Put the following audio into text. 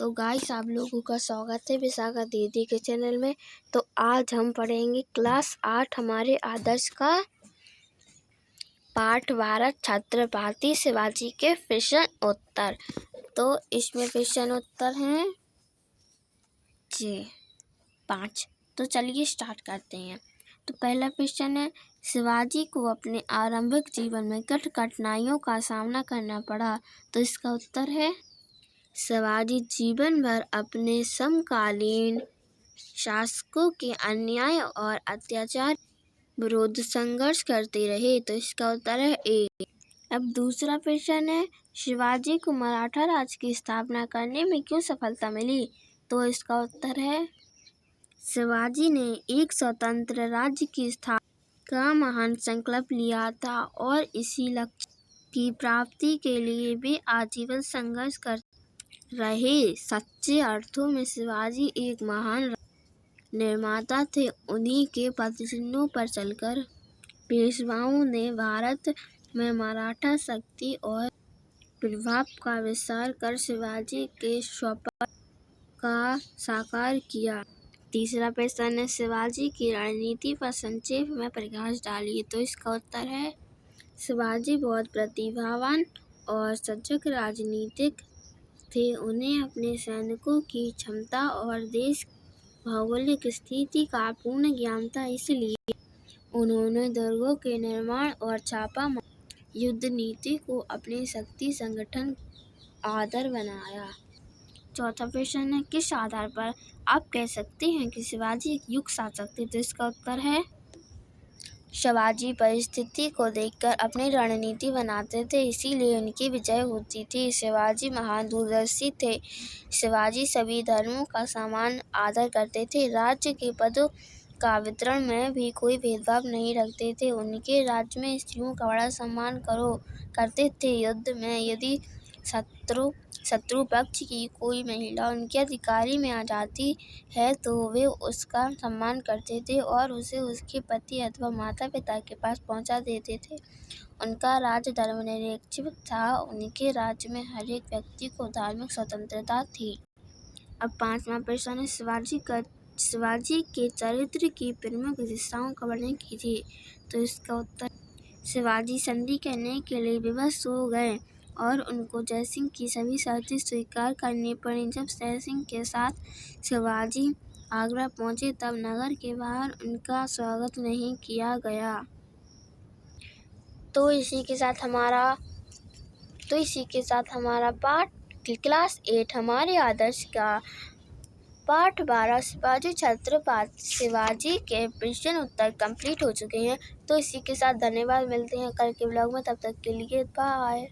तो गाइस आप लोगों का स्वागत है विशाखा दीदी के चैनल में। तो आज हम पढ़ेंगे क्लास 8 हमारे आदर्श का पाठ 12 छत्रपति शिवाजी के प्रश्न उत्तर। तो इसमें प्रश्न उत्तर हैं 5। तो चलिए स्टार्ट करते हैं। तो पहला प्रश्न है, शिवाजी को अपने आरंभिक जीवन में किन कठिनाइयों का सामना करना पड़ा। तो इसका उत्तर है, शिवाजी जीवन भर अपने समकालीन शासकों के अन्याय और अत्याचार विरुद्ध संघर्ष करते रहे। तो इसका उत्तर है ए। अब दूसरा प्रश्न है, शिवाजी को मराठा राज्य की स्थापना करने में क्यों सफलता मिली। तो इसका उत्तर है, शिवाजी ने एक स्वतंत्र राज्य की स्थापना का महान संकल्प लिया था और इसी लक्ष्य की प्राप्ति के लिए वे आजीवन संघर्ष करते रहे। सच्चे अर्थों में शिवाजी एक महान निर्माता थे। उन्हीं के पदचिह्नों पर चलकर पेशवाओं ने भारत में मराठा शक्ति और प्रभाव का विस्तार कर शिवाजी के स्वप्न का साकार किया। तीसरा प्रश्न है, शिवाजी की रणनीति पर संक्षेप में प्रकाश डालिए। तो इसका उत्तर है, शिवाजी बहुत प्रतिभावान और सजग राजनीतिक थे। उन्हें अपने सैनिकों की क्षमता और देश भौगोलिक स्थिति का पूर्ण ज्ञान था, इसलिए उन्होंने दुर्गों के निर्माण और छापामार युद्ध नीति को अपनी शक्ति संगठन आधार बनाया। चौथा प्रश्न है, किस आधार पर आप कह सकते हैं कि शिवाजी एक युग शासक थे। तो इसका उत्तर है, शिवाजी परिस्थिति को देखकर अपनी रणनीति बनाते थे, इसीलिए उनकी विजय होती थी। शिवाजी महान दूरदर्शी थे। शिवाजी सभी धर्मों का समान आदर करते थे। राज्य के पदों का वितरण में भी कोई भेदभाव नहीं रखते थे। उनके राज्य में स्त्रियों का बड़ा सम्मान करते थे। युद्ध में यदि शत्रु पक्ष की कोई महिला उनके अधिकारी में आ जाती है तो वे उसका सम्मान करते थे और उसे उसके पति अथवा माता पिता के पास पहुंचा देते थे। उनका राज्य धर्मनिरपेक्ष था। उनके राज्य में हर एक व्यक्ति को धार्मिक स्वतंत्रता थी। अब पांचवा प्रश्न है, शिवाजी के चरित्र की प्रमुख विशेषताओं का वर्णन कीजिए। तो इसका उत्तर, शिवाजी संधि करने के लिए विवश हो गए और उनको जयसिंह की सभी शर्तें स्वीकार करनी पड़ी। जब जयसिंह के साथ शिवाजी आगरा पहुंचे तब नगर के बाहर उनका स्वागत नहीं किया गया। तो इसी के साथ हमारा पाठ क्लास 8 हमारे आदर्श का पाठ 12 छत्रपति शिवाजी के प्रश्न उत्तर कंप्लीट हो चुके हैं। तो इसी के साथ धन्यवाद, मिलते हैं कल के ब्लॉग में, तब तक के लिए बाय।